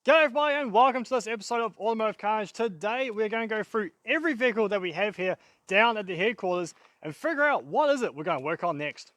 G'day everybody and welcome to this episode of Automotive Carnage. Today we're going to go through every vehicle that we have here down at the headquarters and figure out what is it we're going to work on next.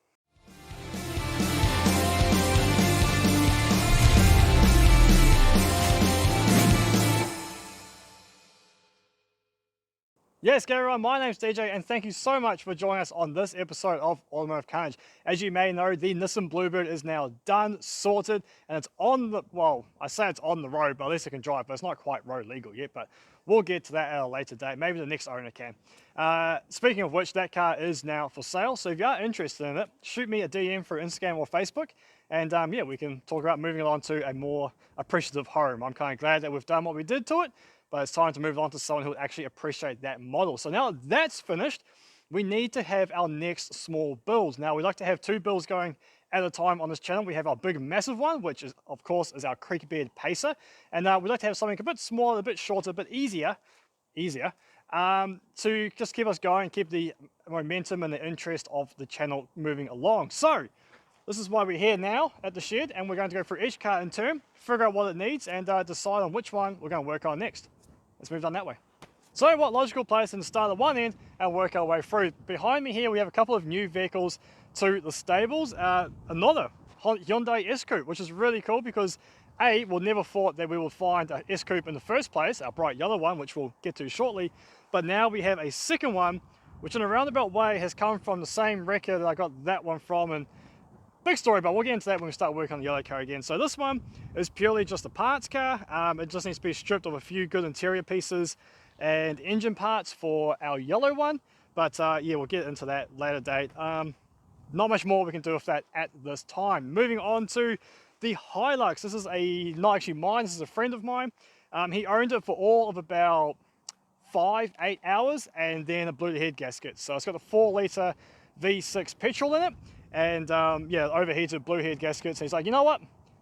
Yes, g'day everyone, my name's DJ and thank you so much for joining us on this episode of Automotive Carnage. As you may know, the Nissan Bluebird is now done, sorted, and it's on the, well, I say it's on the road, but at least it can drive, but it's not quite road legal yet, but we'll get to that at a later date. Maybe the next owner can. Speaking of which, that car is now for sale, so if you are interested in it, shoot me a DM through Instagram or Facebook, and yeah, we can talk about moving it on to a more appreciative home. I'm kind of glad that we've done what we did to it, but it's time to move on to someone who would actually appreciate that model. So now that's finished, we need to have our next small builds. Now we like to have two builds going at a time on this channel. We have our big massive one, which is of course is our creaky bed pacer, and we like to have something a bit smaller, a bit shorter, but easier to just keep us going, keep the momentum and the interest of the channel moving along. So this is why we're here now at the shed, and we're going to go through each car in turn, figure out what it needs, and decide on which one we're going to work on next. Let's move on that way. So what logical place than to start at one end and work our way through. Behind me here we have a couple of new vehicles to the stables. Another Hyundai Scoupe, which is really cool because we never thought that we would find a Scoupe in the first place, our bright yellow one, which we'll get to shortly. But now we have a second one, which in a roundabout way has come from the same wrecker that I got that one from, and big story, but we'll get into that when we start working on the yellow car again. So this one is purely just a parts car. It just needs to be stripped of a few good interior pieces and engine parts for our yellow one. But yeah, we'll get into that later date. Not much more we can do with that at this time. Moving on to the Hilux. This is not actually mine, this is a friend of mine. He owned it for all of about 5-8 hours and then it blew the head gasket. So it's got a 4-litre V6 petrol in it. And yeah, overheated, blew head gaskets. He's like, you know what?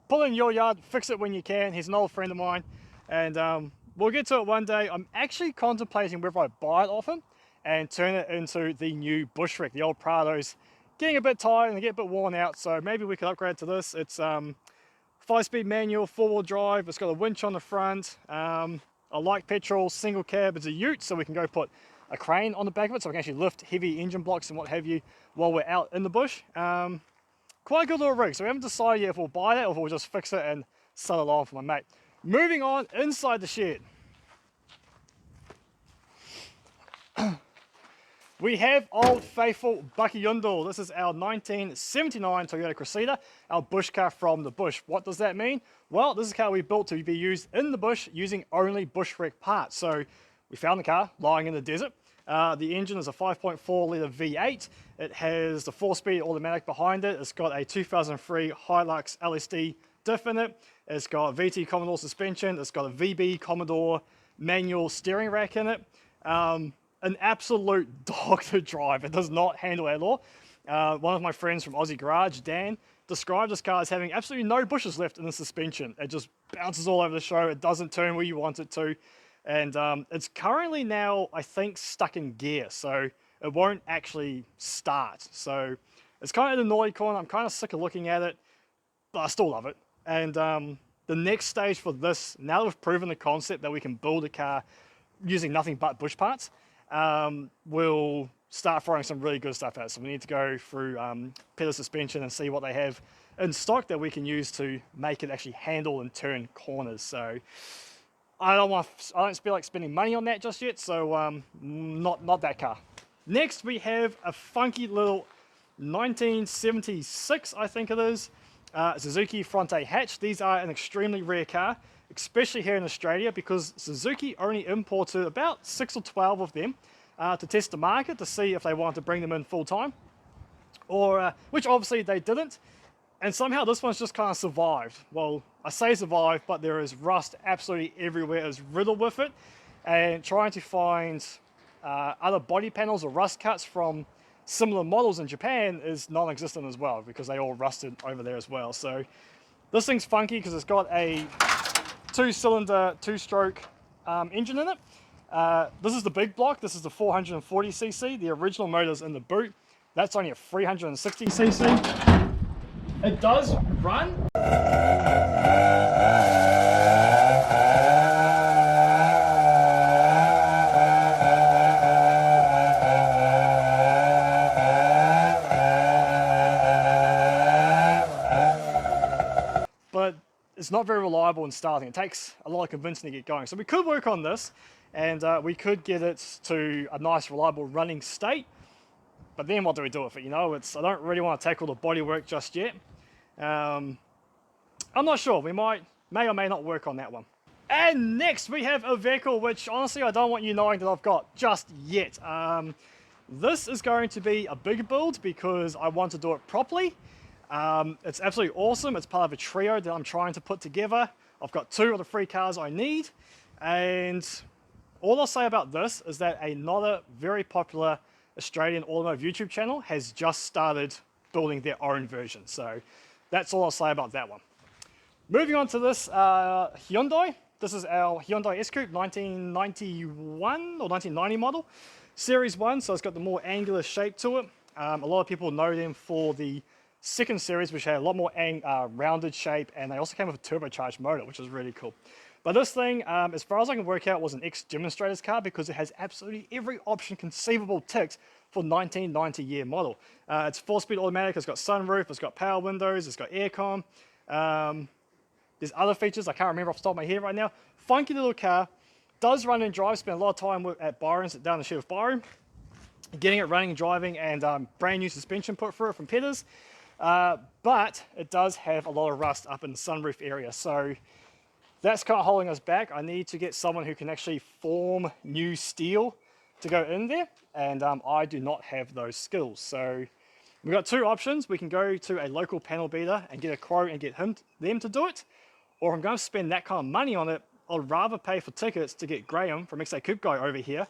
Pull it in your yard, fix it when you can. He's an old friend of mine. And we'll get to it one day. I'm actually contemplating whether I buy it off him and turn it into the new Bushwreck. The old Prado's getting a bit tired and get a bit worn out. So maybe we could upgrade to this. It's 5-speed manual, 4-wheel drive. It's got a winch on the front. I like petrol, single cab. It's a ute, so we can go put a crane on the back of it so we can actually lift heavy engine blocks and what have you while we're out in the bush. Quite a good little rig, so we haven't decided yet if we'll buy that or if we'll just fix it and sell it on for my mate. Moving on inside the shed. We have old faithful Bucky Yundle. This is our 1979 Toyota Cressida, our bush car from the bush. What does that mean? Well, this is a car we built to be used in the bush using only Bushwreck parts. So we found the car lying in the desert. The engine is a 5.4 litre V8. It has the 4-speed automatic behind it. It's got a 2003 Hilux LSD diff in it. It's got VT Commodore suspension. It's got a VB Commodore manual steering rack in it. An absolute dog to drive. It does not handle at all. One of my friends from Aussie Garage, Dan, described this car as having absolutely no bushes left in the suspension. It just bounces all over the show. It doesn't turn where you want it to. And it's currently now, I think, stuck in gear, so it won't actually start. So it's kind of an annoying corner. I'm kind of sick of looking at it, but I still love it. And the next stage for this, now that we've proven the concept that we can build a car using nothing but bush parts, we'll start throwing some really good stuff at it. So we need to go through pedal suspension and see what they have in stock that we can use to make it actually handle and turn corners. So I don't feel like spending money on that just yet, so not that car. Next we have a funky little 1976, I think it is, Suzuki Fronte hatch. These are an extremely rare car, especially here in Australia, because Suzuki only imported about 6 or 12 of them to test the market to see if they wanted to bring them in full time, or which obviously they didn't. And somehow this one's just kind of survived. Well, I say survived, but there is rust absolutely everywhere. It's riddled with it. And trying to find other body panels or rust cuts from similar models in Japan is non-existent as well, because they all rusted over there as well. So this thing's funky because it's got a 2-cylinder, 2-stroke engine in it. This is the big block. This is the 440cc. The original motor's in the boot. That's only a 360cc. It does run. it's not very reliable in starting. It takes a lot of convincing to get going. So we could work on this, and we could get it to a nice, reliable running state. But then what do we do with it? You know, I don't really want to tackle the bodywork just yet. I'm not sure. We may or may not work on that one. And next we have a vehicle which honestly I don't want you knowing that I've got just yet. This is going to be a big build because I want to do it properly. It's absolutely awesome. It's part of a trio that I'm trying to put together. I've got 2 of the 3 cars I need. And all I'll say about this is that another very popular Australian automotive YouTube channel has just started building their own version. So that's all I'll say about that one. Moving on to this Hyundai. This is our Hyundai Scoupe 1991 or 1990 model. Series 1, so it's got the more angular shape to it. A lot of people know them for the second series, which had a lot more rounded shape, and they also came with a turbocharged motor, which is really cool. But this thing, as far as I can work out, was an ex-demonstrator's car because it has absolutely every option conceivable ticked for 1990 year model. It's 4-speed automatic, it's got sunroof, it's got power windows, it's got aircon. There's other features I can't remember off the top of my head right now. Funky little car, does run and drive, spent a lot of time at Byron's, down the shed with Byron, getting it running and driving, and brand new suspension put through it from Petters. But it does have a lot of rust up in the sunroof area, so that's kind of holding us back. I need to get someone who can actually form new steel to go in there, and I do not have those skills. So we've got 2 options. We can go to a local panel beater and get a quote and get them to do it, or if I'm going to spend that kind of money on it, I'd rather pay for tickets to get Graham from XA Coupe Guy over here,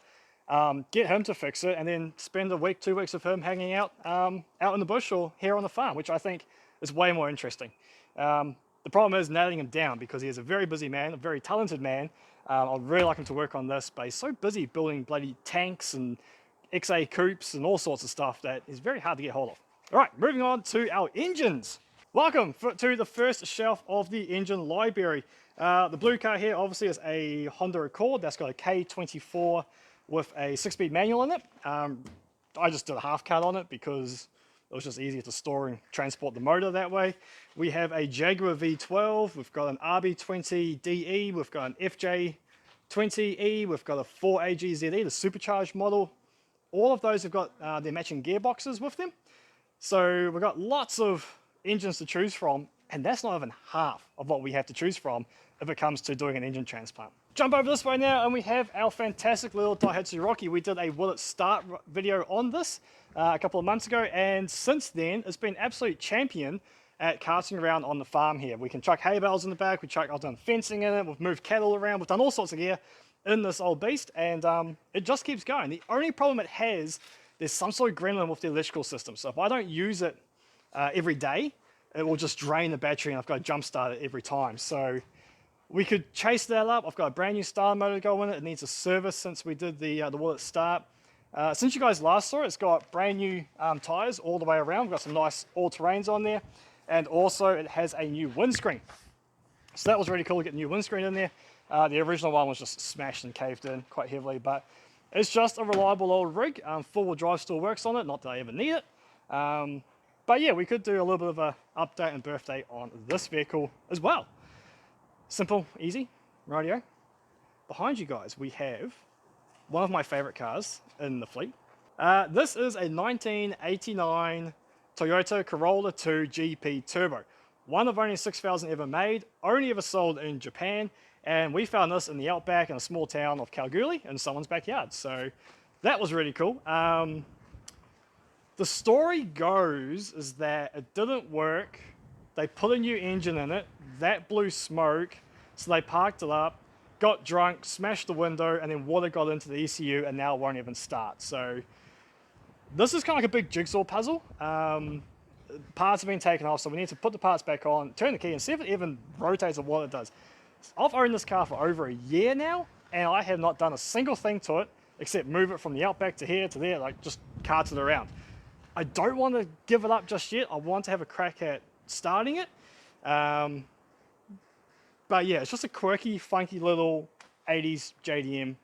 get him to fix it, and then spend a week, 2 weeks of him hanging out out in the bush or here on the farm, which I think is way more interesting. The problem is nailing him down because he is a very busy man, a very talented man. I'd really like him to work on this, but he's so busy building bloody tanks and XA Coupes and all sorts of stuff that is very hard to get hold of. All right, moving on to our engines. Welcome to the first shelf of the engine library. The blue car here obviously is a Honda Accord that's got a K24 with a 6-speed manual in it. I just did a half cut on it because it was just easier to store and transport the motor that way. We have a Jaguar V12, we've got an RB20DE, we've got an FJ20E, we've got a 4AGZE, the supercharged model. All of those have got their matching gearboxes with them. So we've got lots of engines to choose from, and that's not even half of what we have to choose from if it comes to doing an engine transplant. Jump over this way now, and we have our fantastic little Daihatsu Rocky. We did a Will It Start video on this a couple of months ago, and since then, it's been absolute champion at carting around on the farm here. We can chuck hay bales in the back, I've done fencing in it, we've moved cattle around, we've done all sorts of gear in this old beast, and it just keeps going. The only problem it has, there's some sort of gremlin with the electrical system. So if I don't use it every day, it will just drain the battery, and I've got to jump start it every time. So we could chase that up. I've got a brand new starter motor to go in it. It needs a service since we did the Will It Start. Since you guys last saw it, it's got brand new tires all the way around. We've got some nice all-terrains on there. And also it has a new windscreen. So that was really cool to get a new windscreen in there. The original one was just smashed and caved in quite heavily, but it's just a reliable old rig. Four-wheel drive still works on it, not that I ever need it. But yeah, we could do a little bit of an update and birthday on this vehicle as well. Simple, easy, rightio. Behind you guys, we have one of my favorite cars in the fleet. This is a 1989 Toyota Corolla 2 GP Turbo. One of only 6,000 ever made, only ever sold in Japan, and we found this in the outback in a small town of Kalgoorlie in someone's backyard. So that was really cool. The story goes is that it didn't work. They put a new engine in it, that blew smoke, so they parked it up, got drunk, smashed the window, and then water got into the ECU, and now it won't even start. So this is kind of like a big jigsaw puzzle. Parts have been taken off, so we need to put the parts back on, turn the key, and see if it even rotates or what it does. I've owned this car for over a year now, and I have not done a single thing to it except move it from the outback to here to there, like just cart it around. I don't want to give it up just yet. I want to have a crack at starting it. But yeah, it's just a quirky, funky little 80s JDM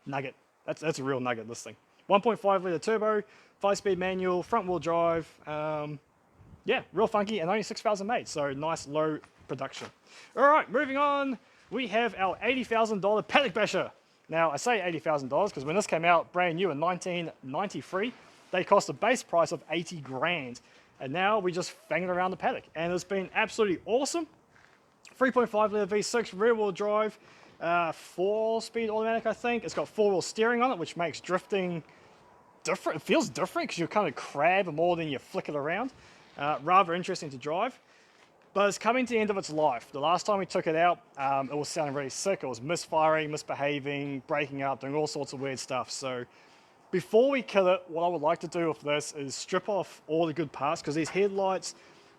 nugget. That's a real nugget, this thing. 1.5 litre turbo, 5-speed manual, front wheel drive. Yeah, real funky, and only 6,000 made. So nice low production. All right, moving on. We have our $80,000 paddock basher. Now, I say $80,000 because when this came out brand new in 1993, they cost a base price of 80 grand. And now we just fang it around the paddock. And it's been absolutely awesome. 3.5 litre V6 rear wheel drive, 4-speed automatic, I think. It's got 4-wheel steering on it, which makes drifting different. It feels different because you kind of crab more than you flick it around. Rather interesting to drive. But it's coming to the end of its life. The last time we took it out, it was sounding really sick. It was misfiring, misbehaving, breaking up, doing all sorts of weird stuff. So before we kill it, what I would like to do with this is strip off all the good parts, because these headlights,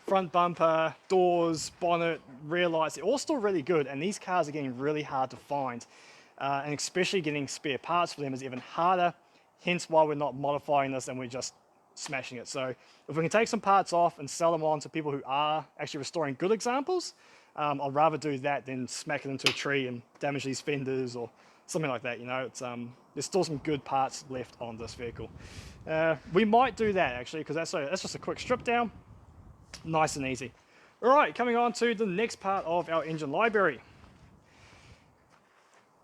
front bumper, doors, bonnet, rear lights, they're all still really good, and these cars are getting really hard to find. And especially getting spare parts for them is even harder, hence why we're not modifying this and we're just smashing it. So if we can take some parts off and sell them on to people who are actually restoring good examples, I'd rather do that than smack it into a tree and damage these fenders or something like that. You know, it's there's still some good parts left on this vehicle. We might do that actually, because that's just a quick strip down, nice and easy. All right, coming on to the next part of our engine library.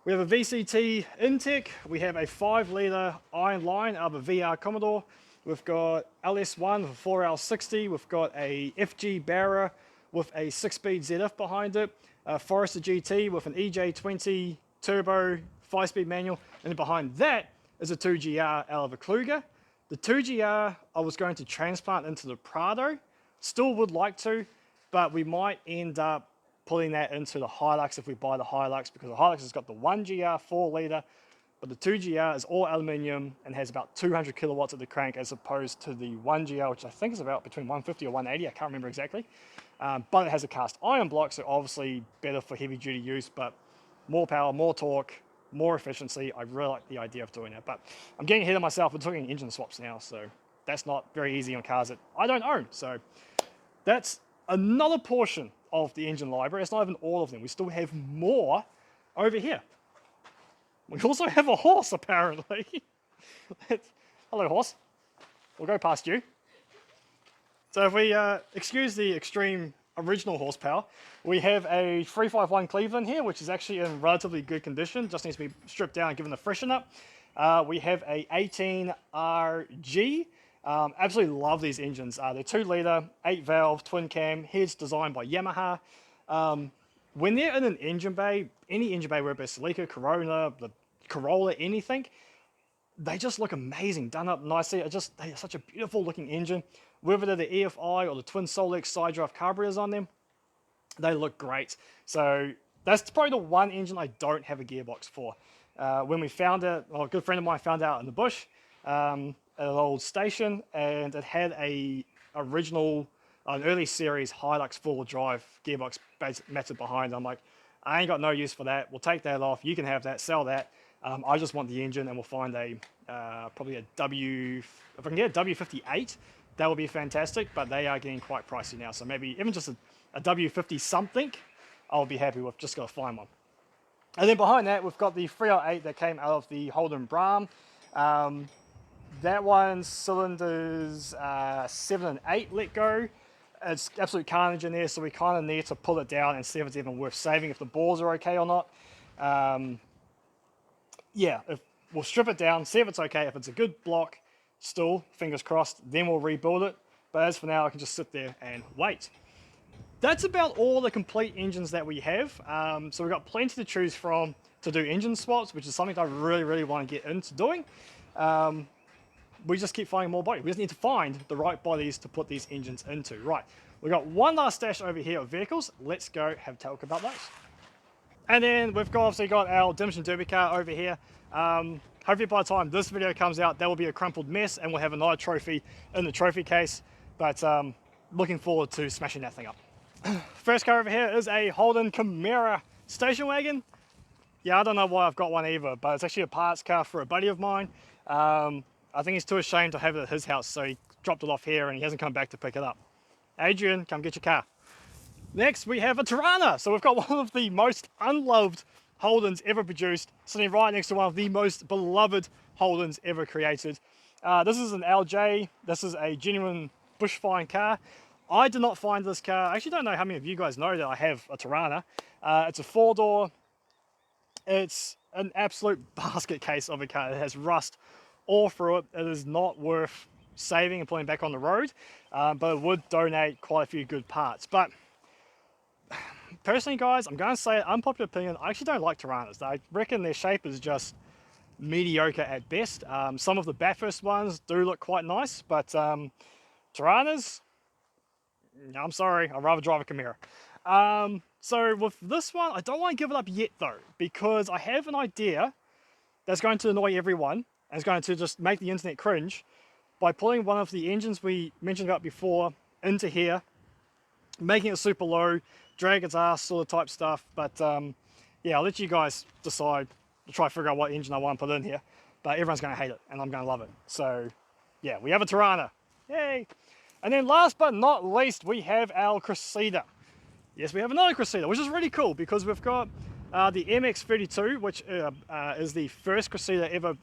We have a VCT intake. We have a 5-litre iron line out of a VR Commodore. We've got LS1 with a 4L60. We've got a FG Barra with a 6-speed ZF behind it. A Forester GT with an EJ20 turbo 5-speed manual. And then behind that is a 2GR out of a Kluger. The 2GR I was going to transplant into the Prado. Still would like to, but we might end up putting that into the Hilux if we buy the Hilux, because the Hilux has got the 1GR 4-litre, but the 2GR is all aluminium and has about 200 kilowatts at the crank, as opposed to the 1GR, which I think is about between 150 or 180, I can't remember exactly. But it has a cast iron block, so obviously better for heavy duty use, but more power, more torque, more efficiency. I really like the idea of doing that, but I'm getting ahead of myself. We're talking engine swaps now, so that's not very easy on cars that I don't own. So that's another portion of the engine library. It's not even all of them. We still have more over here. We also have a horse, apparently. Hello, horse. We'll go past you. So if we excuse the extreme original horsepower, we have a 351 Cleveland here, which is actually in relatively good condition. Just needs to be stripped down and given a freshen up. We have a 18RG. Absolutely love these engines. They're 2-litre, 8-valve, twin cam, heads designed by Yamaha. When they're in an engine bay, any engine bay, whether it's Celica, Corona, the Corolla, anything, they just look amazing, done up nicely. They're such a beautiful looking engine. Whether they're the EFI or the twin Solex side drive carburetors on them, they look great. So that's probably the one engine I don't have a gearbox for. When we found it, well, a good friend of mine found out in the bush at an old station, and it had an early series Hilux 4-wheel drive gearbox mounted behind. I'm like, I ain't got no use for that. We'll take that off. You can have that, sell that. I just want the engine, and we'll find probably a if I can get a W58, that would be fantastic, but they are getting quite pricey now. So maybe even just a W50 something, I'll be happy with. Just got to find one. And then behind that, we've got the 308 that came out of the Holden Brougham. That one's cylinders 7 and 8 let go. It's absolute carnage in there, so we kind of need to pull it down and see if it's even worth saving, if the bores are okay or not. Yeah, we'll strip it down, see if it's okay. If it's a good block, still, fingers crossed, then we'll rebuild it. But as for now, I can just sit there and wait. That's about all the complete engines that we have. So we've got plenty to choose from to do engine swaps, which is something I really, really want to get into doing. We just keep finding more bodies. We just need to find the right bodies to put these engines into. Right, we've got one last stash over here of vehicles. Let's go have a talk about those. And then we've obviously got our Demolition Derby car over here. Hopefully by the time this video comes out, that will be a crumpled mess, and we'll have another trophy in the trophy case. But looking forward to smashing that thing up. First car over here is a Holden Chimera station wagon. Yeah, I don't know why I've got one either, but it's actually a parts car for a buddy of mine. I think he's too ashamed to have it at his house, so he dropped it off here and he hasn't come back to pick it up. Adrian, come get your car. Next, we have a Tirana. So we've got one of the most unloved Holdens ever produced, sitting right next to one of the most beloved Holdens ever created. This is an LJ. This is a genuine bush fine car. I did not find this car. I actually don't know how many of you guys know that I have a Tirana. It's a 4-door. It's an absolute basket case of a car. It has rust all through it. It is not worth saving and putting back on the road, but it would donate quite a few good parts. But personally, guys, I'm going to say unpopular opinion, I actually don't like Tiranas. I reckon their shape is just mediocre at best. Some of the Bathurst ones do look quite nice, but Tiranas, I'm sorry, I'd rather drive a Camaro. So with this one, I don't want to give it up yet though, because I have an idea that's going to annoy everyone and is going to just make the internet cringe by pulling one of the engines we mentioned about before into here, making it super low, drag its ass sort of type stuff. But yeah, I'll let you guys decide to try to figure out what engine I want to put in here. But everyone's going to hate it and I'm going to love it. So yeah, we have a Tirana. Yay! And then last but not least, we have our Cressida. Yes, we have another Cressida, which is really cool because we've got the MX-32, which is the first Cressida ever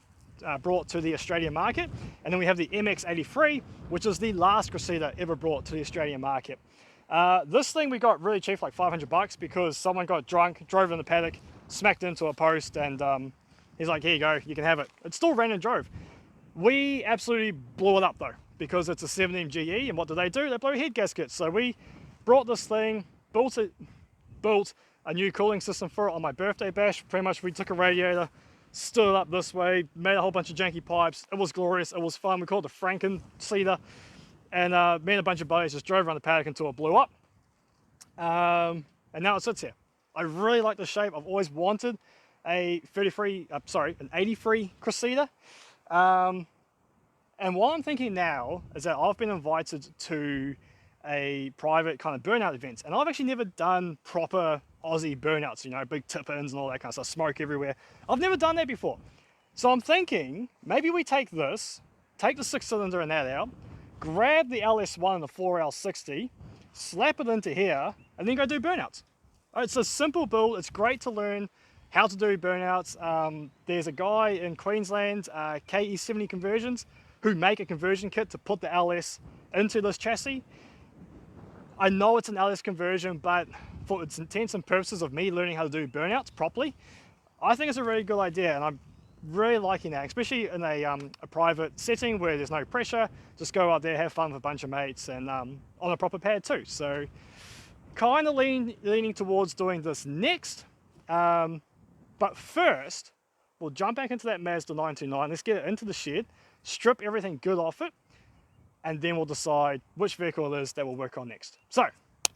brought to the Australian market. And then we have the MX-83, which is the last Cressida ever brought to the Australian market. This thing we got really cheap, like 500 bucks, because someone got drunk, drove in the paddock, smacked into a post, and he's like, here you go, you can have it. It still ran and drove. We absolutely blew it up though, because it's a 17 GE, and what do? They blow head gaskets. So we brought this thing, built a new cooling system for it on my birthday bash. Pretty much we took a radiator, stood it up this way, made a whole bunch of janky pipes. It was glorious, it was fun. We called it the Franken-Cedar. And me and a bunch of buddies just drove around the paddock until it blew up. And now it sits here. I really like the shape. I've always wanted an 83 Cressida. And what I'm thinking now is that I've been invited to a private kind of burnout event, and I've actually never done proper Aussie burnouts, you know, big tip-ins and all that kind of stuff, smoke everywhere. I've never done that before. So I'm thinking maybe we take this, take the 6-cylinder and that out, grab the LS1 and the 4L60, slap it into here, and then go do burnouts. It's a simple build. It's great to learn how to do burnouts. There's a guy in Queensland, KE70 Conversions, who make a conversion kit to put the LS into this chassis. I know it's an LS conversion, but for its intents and purposes of me learning how to do burnouts properly, I think it's a really good idea, and I'm really liking that, especially in a private setting where there's no pressure. Just go out there, have fun with a bunch of mates, and on a proper pad too. So kind of leaning towards doing this next. But first, we'll jump back into that Mazda 929. Let's get it into the shed, strip everything good off it, and then we'll decide which vehicle it is that we'll work on next. So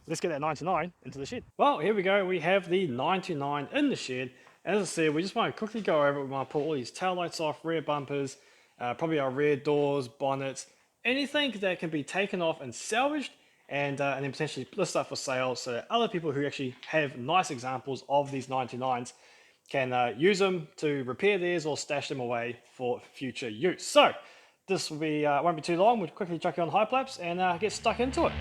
let's get that 99 into the shed. Well, here we go. We have the 99 in the shed. As I said, we just want to quickly go over it. We want to pull all these tail lights off, rear bumpers, probably our rear doors, bonnets, anything that can be taken off and salvaged, and then potentially list up for sale so that other people who actually have nice examples of these 99s can use them to repair theirs or stash them away for future use. So this will be won't be too long. We'll quickly chuck it on hyperlapse and get stuck into it.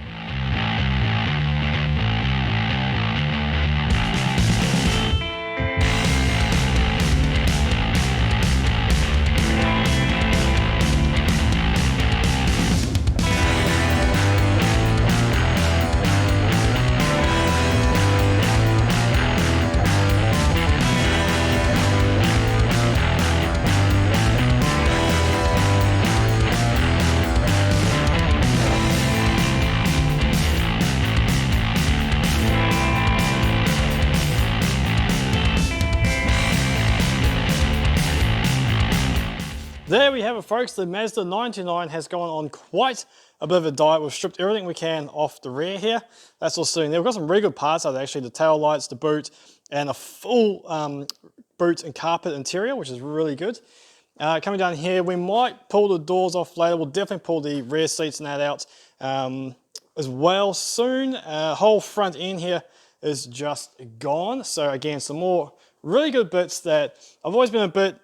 There we have it, folks. The Mazda 99 has gone on quite a bit of a diet. We've stripped everything we can off the rear here. That's all sitting there. We've got some really good parts out there, actually. The tail lights, the boot, and a full boot and carpet interior, which is really good. Coming down here, we might pull the doors off later. We'll definitely pull the rear seats and that out as well soon. Whole front end here is just gone. So again, some more really good bits that I've always been a bit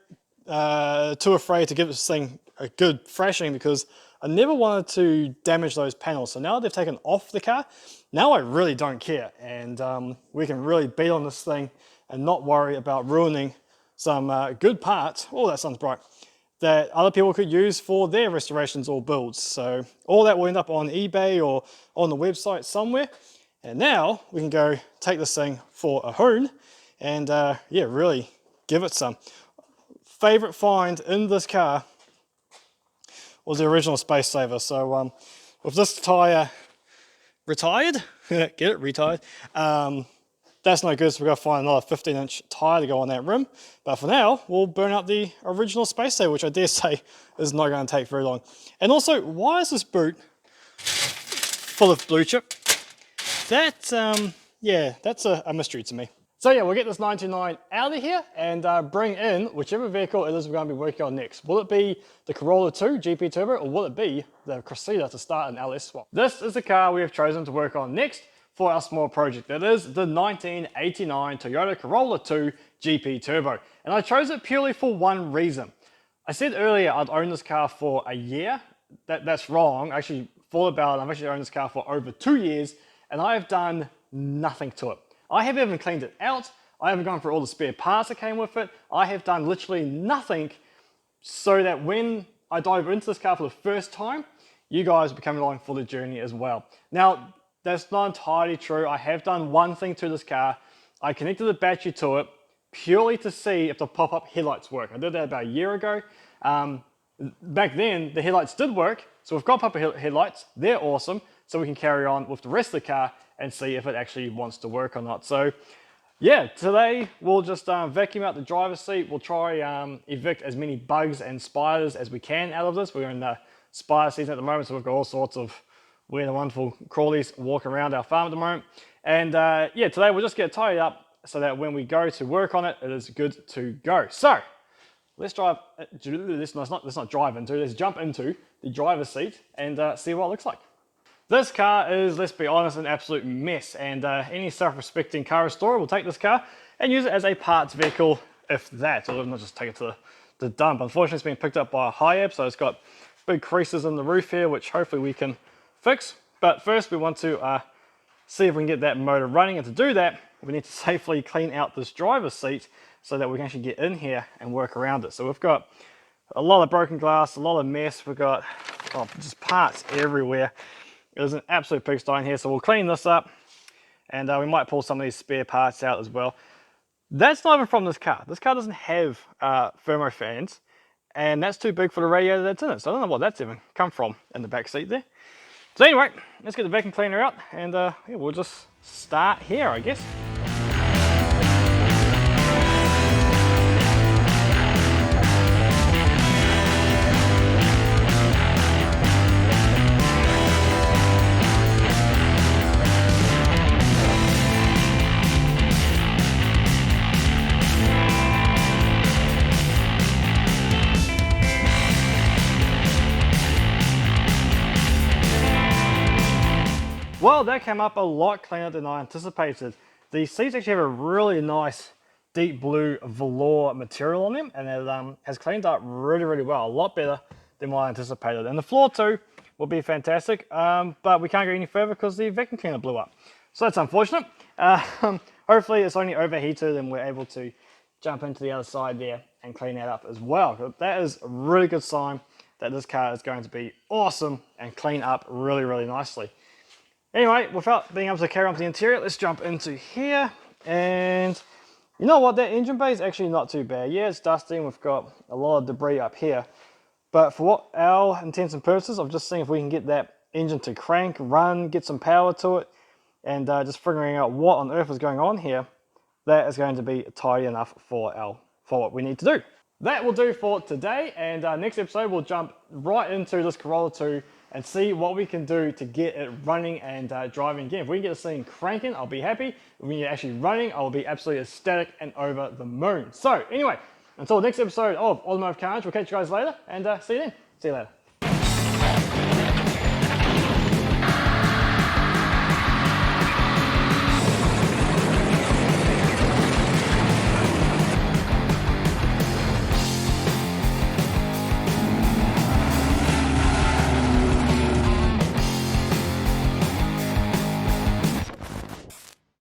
too afraid to give this thing a good thrashing because I never wanted to damage those panels. So now they've taken off the car, now I really don't care, and we can really beat on this thing and not worry about ruining some good parts. Oh, that sun's bright. that other people could use for their restorations or builds. So all that will end up on eBay or on the website somewhere. And now we can go take this thing for a hoon and yeah, really give it some. Favorite find in this car was the original Space Saver. So with this tire retired, get it, retired, that's no good, so we've got to find another 15-inch tire to go on that rim. But for now, we'll burn up the original Space Saver, which I dare say is not going to take very long. And also, why is this boot full of blue chip? That, yeah, that's a mystery to me. So yeah, we'll get this 929 out of here and bring in whichever vehicle it is we're going to be working on next. Will it be the Corolla 2 GP Turbo, or will it be the Cressida to start an LS swap? This is the car we have chosen to work on next for our small project. That is the 1989 Toyota Corolla 2 GP Turbo. And I chose it purely for one reason. I said earlier I'd own this car for a year. That's wrong. I actually thought about it. I've actually owned this car for over 2 years and I have done nothing to it. I haven't even cleaned it out. I haven't gone through all the spare parts that came with it. I have done literally nothing so that when I dive into this car for the first time, you guys will be coming along for the journey as well. Now, that's not entirely true. I have done one thing to this car. I connected the battery to it purely to see if the pop-up headlights work. I did that about a year ago. Back then, the headlights did work. So we've got pop-up headlights. They're awesome. So we can carry on with the rest of the car and see if it actually wants to work or not. So yeah, today we'll just vacuum out the driver's seat. We'll try evict as many bugs and spiders as we can out of this. We're in the spider season at the moment, so we've got all sorts of weird and wonderful crawlies walking around our farm at the moment. And yeah, today we'll just get it tidied up so that when we go to work on it, it is good to go. So let's drive, let's not drive into, let's jump into the driver's seat and see what it looks like. This car is, let's be honest, an absolute mess, and any self-respecting car restorer will take this car and use it as a parts vehicle, if that, or not just take it to the dump. Unfortunately, it's been picked up by a high-ab, so it's got big creases in the roof here, which hopefully we can fix. But first, we want to see if we can get that motor running, and to do that, we need to safely clean out this driver's seat so that we can actually get in here and work around it. So we've got a lot of broken glass, a lot of mess. We've got just parts everywhere. There's an absolute pigsty in here, so we'll clean this up and we might pull some of these spare parts out as well. That's not even from this car. This car doesn't have thermo fans, and that's too big for the radiator that's in it. So I don't know what that's even come from in the back seat there. So anyway, let's get the vacuum cleaner out and yeah, we'll just start here, I guess. Well, that came up a lot cleaner than I anticipated. The seats actually have a really nice deep blue velour material on them, and it has cleaned up really, really well. A lot better than what I anticipated. And the floor too will be fantastic, but we can't go any further because the vacuum cleaner blew up. So that's unfortunate. Hopefully it's only overheated and we're able to jump into the other side there and clean that up as well. That is a really good sign that this car is going to be awesome and clean up really, really nicely. Anyway, without being able to carry on to the interior, let's jump into here. And you know what, that engine bay is actually not too bad. Yeah, it's dusty and we've got a lot of debris up here. But for what our intents and purposes, I'm just seeing if we can get that engine to crank, run, get some power to it, and just figuring out what on earth is going on here. That is going to be tidy enough for what we need to do. That will do for today, and next episode we'll jump right into this Corolla 2 and see what we can do to get it running and driving again. If we can get this thing cranking, I'll be happy. If we can get it actually running, I'll be absolutely ecstatic and over the moon. So anyway, until the next episode of Automotive Carnage, we'll catch you guys later and see you then. See you later.